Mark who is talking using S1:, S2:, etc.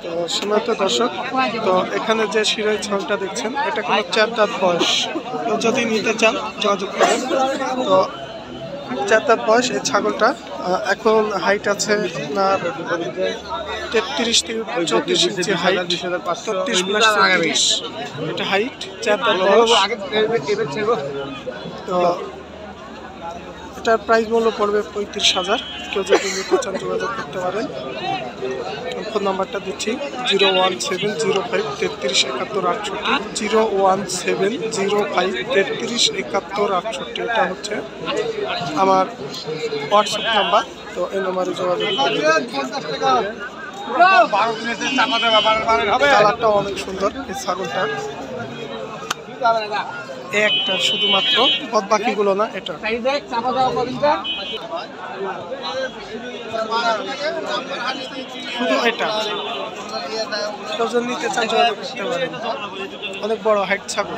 S1: তো সম্মানিত দর্শক, তো এখানে যে শিরাই ছাগলটা দেখছেন এটা কোনো 4 দাঁত বয়স। তো যদি নিতে চান যোগাযোগ করেন। তো 4 দাঁত বয়স এই ছাগলটা। এখন হাইট আছে আপনার 33 থেকে 34 ইঞ্চি হাইট। 33 প্লাস 34 এটা হাইট, 4 দাঁত বয়স। তো এটার প্রাইস মূল্য পড়বে 35,000। কেউ যদি নিতে চান যোগাযোগ করতে পারেন। ফোন নাম্বারটা দিচ্ছি 01705337168, 01705337168। এটা হচ্ছে আমার হোয়াটসঅ্যাপ নাম্বার। তো এই নাম্বারে যোগাযোগ করবেন। কালারটাও অনেক সুন্দর এই ছাগলটা। একটা শুধুমাত্র, পদ বাকিগুলো না, এটা শুধু এটা। কেউ নিতে চান যোগাযোগ করতে পারেন। অনেক বড় হাইট ছাগল।